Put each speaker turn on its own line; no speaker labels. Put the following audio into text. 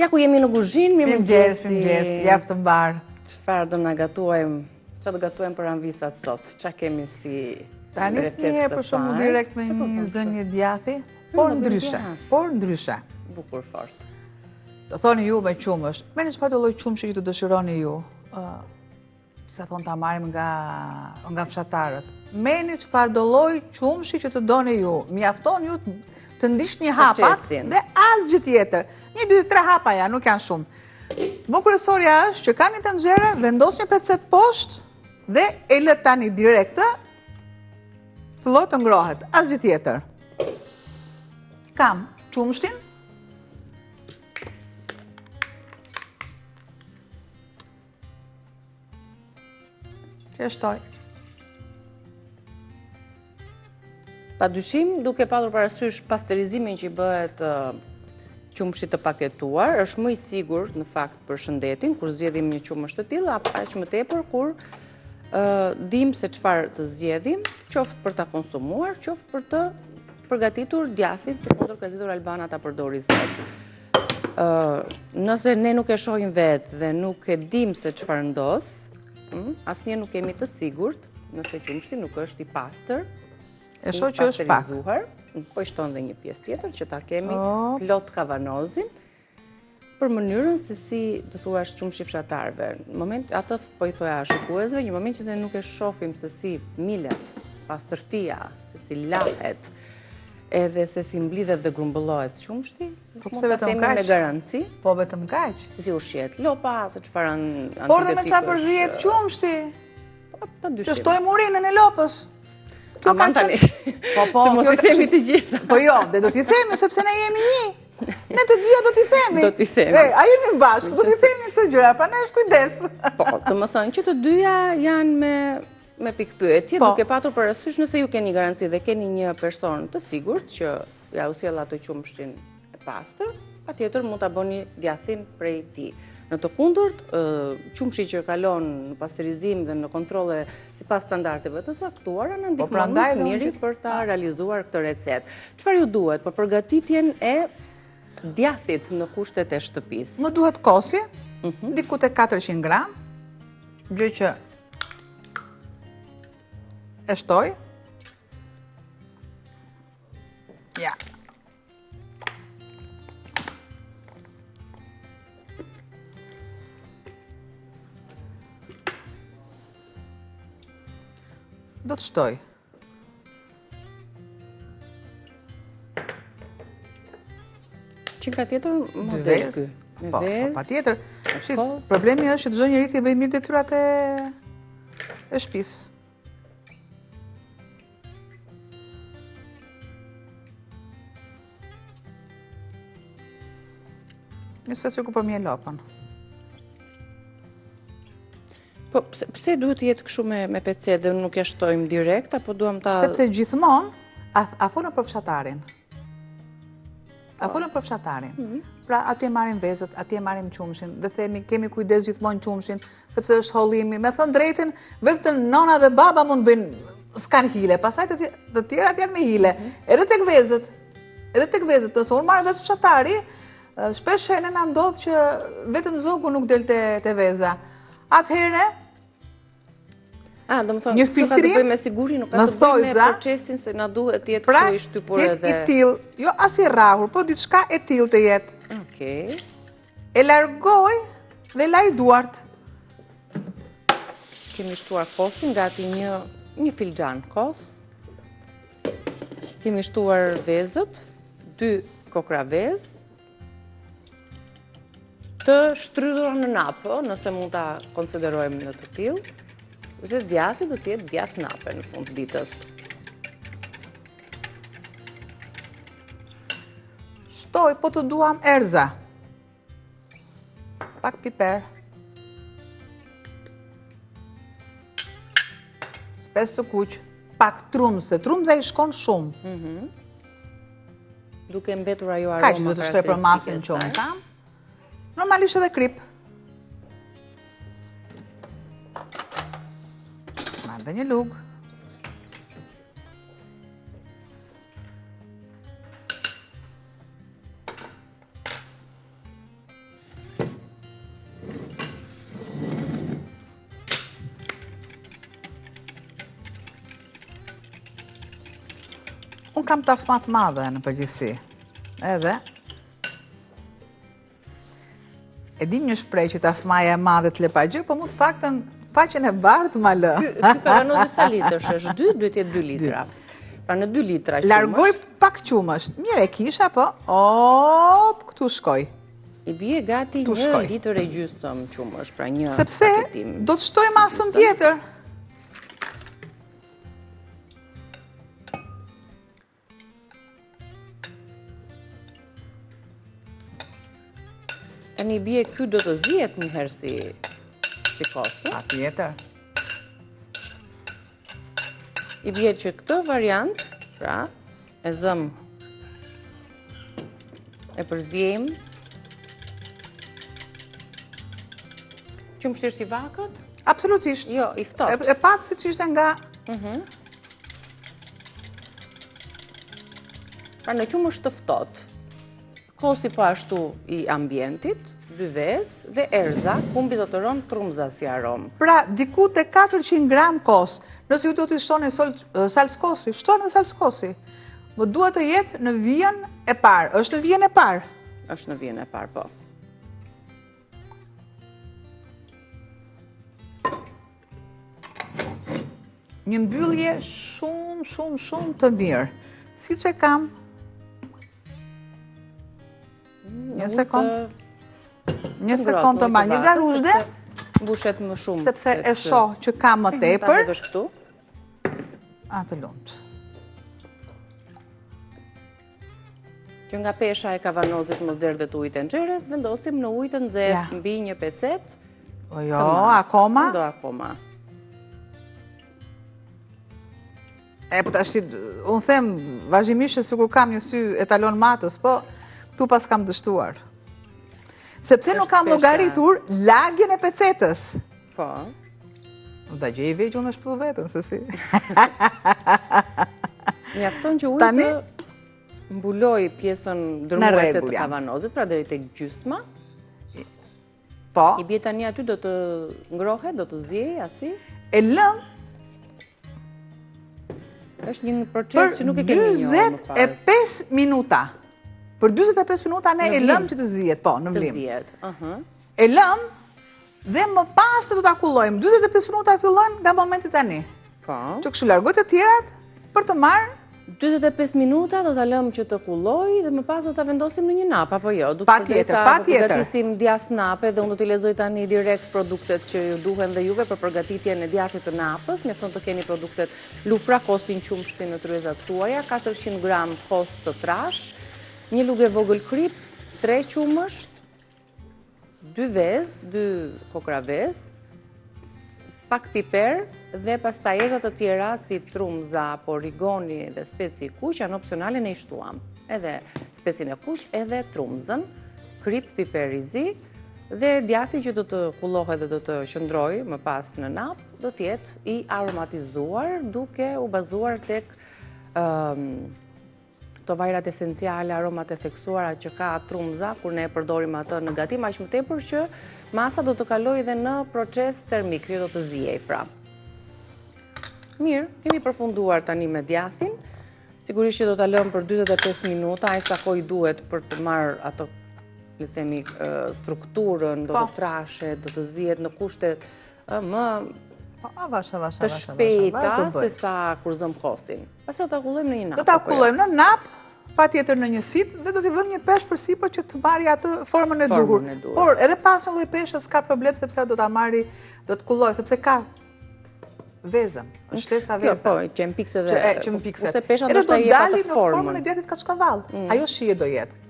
Cila ku jemi në kuzhinë,
Mirëmëngjes, javë të mbar.
Çfarë do na gatuajmë? Çfarë do gatuajmë për anvisat sot? Ç'a kemi si
Tani një për shembull direkt me një zënje djathi, por ndryshe.
Bukur fort.
Do thoni ju me qumësh, merrni çfarë lloj qumshi që të dëshironi ju. Sa thon ta marrim nga fshatarët. Merrni çfarë lloj qumshi që të doni ju. Mjafton ju të ndish një hapa dhe asgjë tjetër. 1, 2, 3 hapa ja, nuk janë shumë. Bukurësoria është që kanë një tenxhere, vendos një pecet poshtë dhe e lë tani direkt, filloj të ngrohet, asgjë tjetër. Kam qumshtin. Që shtoj.
Pa dyshim, duke patur parasysh pasterizimin që i bëhet qumshit të paketuar, është më i sigurt në fakt për shëndetin, kur zgjedhim një qumësh të tillë, aq më tepër kur dim se çfarë të zgjedhim, qoftë për ta konsumuar, qoftë për të përgatitur djathin, si kundër ka zgjedhur Albana ta përdori sot. Nëse ne nuk e shohim vetë dhe nuk e dim se çfarë ndodh, asnjë nuk kemi të sigurt nëse qumshti nuk është i pastër,
e shoh që është pak.
Po i shton dhe një pjesë tjetër që ta kemi plot kavanozin për mënyrën se si të thuash qumshi fshatarëve. Në moment ato po i thoja shikuesve, një moment që ne nuk e shohim se si milet, pastërtia, se si lahet, edhe se si mblidhet dhe grumbullohet qumshti,
po pse vetëm kaq?
Me garanci.
Po vetëm kaq.
Se si ushqet lopa, se çfarë antibiotikë.
Por dhe me çfarë përzihet qumshti?
Po dyshim.
Të shtoj murinën e lopës.
Aman tani.
Po,
mos i themi të gjitha.
Po jo, dhe do t'i themi sepse ne jemi një. Ne të dyja do t'i themi.
Do t'i themi.
A jemi bashkë, do t'i themi këtë gjëra, prandaj është kujdes.
Po, të më thënë që të dyja janë me pikpyetje, duke patur parasysh nëse ju keni garanci dhe keni një person të sigurt që ja u sjell ato qumshtin e pastër, patjetër mund ta bëni djathin prej tij. Në të kundërt, qumshi që kalon në pasterizim dhe në kontrolle sipas standardeve të caktuara na ndihmon më së miri për ta realizuar këtë recetë. Çfarë ju duhet për përgatitjen e djathit në kushtet e shtëpisë?
Më duhet kosje, diku te 400 gram, gjë që e shtoj. Ja. Do të shtoj.
Që ka tjetër model ky?
Po, pa tjetër. Problemi është që çdo njeri të bëjë mirë detyrat e shtëpisë. Nëse që ku përmje lopën.
Po, pse duhet të jetë kështu me pecet dhe nuk e shtojmë direkt, apo duam ta...
Sepse gjithmonë, a folën për fshatarin. Pra, atje marrim vezët, atje marrim qumshin, dhe themi, kemi kujdes gjithmonë qumshin, sepse është hollimi. Me thënë drejtin, vetëm nona dhe baba mund bëjnë, s'kan hile, pasaj të tjerat janë me hile. Edhe tek vezët, nëse unë marrë vezë fshatari, shpesh herë na ndodh që vetëm zogu nuk del te veza. Atëherë,
do më thonë, nuk ka të bëjmë me siguri, nuk ka të bëjmë me procesin se na duhet të jetë kështu i shtypur edhe...
Pra, jetë i tillë, jo as i rrahur, po diçka e tillë të jetë.
Okej.
E largoj dhe laj duart.
Kemi shtuar kosin, gati një filxhan kos. Kemi shtuar vezët, 2 kokra vezë, të shtrydhura në napë, nëse mund ta konsiderojmë në të tillë. Dhe djathi do të jetë djath nape në fund ditës.
Shtoj, po të duam erza. Pak piper. Spes të kuq. Pak trumze. Trumza i shkon shumë.
Duke mbetur ajo aroma
karakteristike. Ka që do të shtoj për masën që unë kam. Normalisht edhe krip. Dhe një lugë. unë kam tafma të madhe në përgjithësi. Edhe e dim një shprej që tafmaja e madhe të le pa gjë, po mu të faktën faqen e bardhë ma lë.
Ky kavanozi sa litrësh është? 2, duhet jetë 2 litra. Pra në 2 litra qumësht.
Largoj pak qumësht. Mire e kisha, po, këtu shkoj.
I bie gati 1 litër e gjysmë qumësht, pra një
sepse
paketim.
Do të shtoj masën tjetër.
Tani bie ky do të zihet një herë si kosë.
Pa tjetër.
I bie që këtë variant, pra, e zëm, e përzjem. Qumështi është i vakët?
Absolutisht.
Jo, i ftohtë.
E patë si që ishte nga...
Pra në qumësht të ftohtë, kosi po ashtu i ambientit, 2 vezë dhe erza, kumbi do të ronë trumza si aromë.
Pra, diku të 400 gram kos, nëse ju do të shtoni salcë kosi, shtoni dhe salcë kosi. Më duhet të jetë në vijën e parë. Është në vijën e parë?
Është në vijën e parë, po.
Një mbyllje shumë të mirë. Si që kam? Një sekund. Një sekund të marrë. Një garushde.
Mbushet më shumë.
Sepse e shoh që kam më tepër.
Ta hedhësh këtu.
Të lumtë.
Që nga pesha e kavanozit mos derdhet ujtë e nxerës, vendosim në ujtë nxehtë mbi një pecet.
Jo, akoma?
Do akoma.
Po të ashti, unë them, vazhdimisht që sikur kam një sy etalon matës, po këtu pas kam dështuar. Sepse nuk kam llogaritur lagjen e pecetës.
Po.
Da gjej i veç unë është shpëllu vetën, se si.
Mjafton që ujtë mbuloj pjesën dërmuese të kavanozit, pra deri tek gjysma.
Po.
I bie tani aty do të ngrohet, do të ziej, asi?
E lëm
është një proces që nuk e kemi njohur më parë.
25 minuta. Për 25 minuta ne e lëm që të zihet, po, në vlim.
Të zihet,
E lëm dhe më pas të do ta kullojmë. 25 minuta fillojnë nga momenti tani.
Po.
Që kështu largoj të tjerat për të marrë
45 minuta do ta lëm që të kulloj dhe më pas do ta vendosim në një nap apo jo?
Patjetër.
Përgatisim djath nape dhe unë do t'i lexoj tani direkt produktet që ju duhen dhe juve për përgatitjen e djathit të napës. Mjafton të keni produktet lufra, kosin, qumshtin në tryezat tuaja, 400 gram kos të trash, një lugë e vogël krip, 3 qumësht, 2 vezë, 2 kokra vezë, pak piper dhe pastaj erëza të tjera si trumza, origoni dhe speci kuq janë opsionale, ne i shtuam. Edhe specin e kuq, edhe trumzën, krip, piper i zi dhe djathi që do të kullohet dhe do të qëndroj më pas në nap, do të jetë i aromatizuar duke u bazuar tek të vajrat esenciale, aromat e theksuara që ka trumza, kur ne e përdorim atë në gatim, aq më tepër që masa do të kaloj dhe në proces termik, që do të zjej pra. Mirë, kemi përfunduar tani me djathin. Sigurisht që do të lëmë për 45 minuta, ai sa kohë duhet për të marrë atë, le themi, strukturën, do të trashet, do të zihet në kushtet më të shpejta se sa kur zëm kosin. Pasi do ta kullojmë në një nap.
Do ta kullojmë në nap, patjetër në një sit dhe do t'i vëmë një peshë përsipër që të marrë atë formën e duhur. Por edhe pas një lloj peshës ka problem sepse do ta marri, do të kulloj sepse ka vezën, është shtesa vezën.
Po, qempikse dhe
qempikse.
Ose pesha
do
të jetë atë
formën
formën
e djathit kaçkavall. Ajo shije do jetë.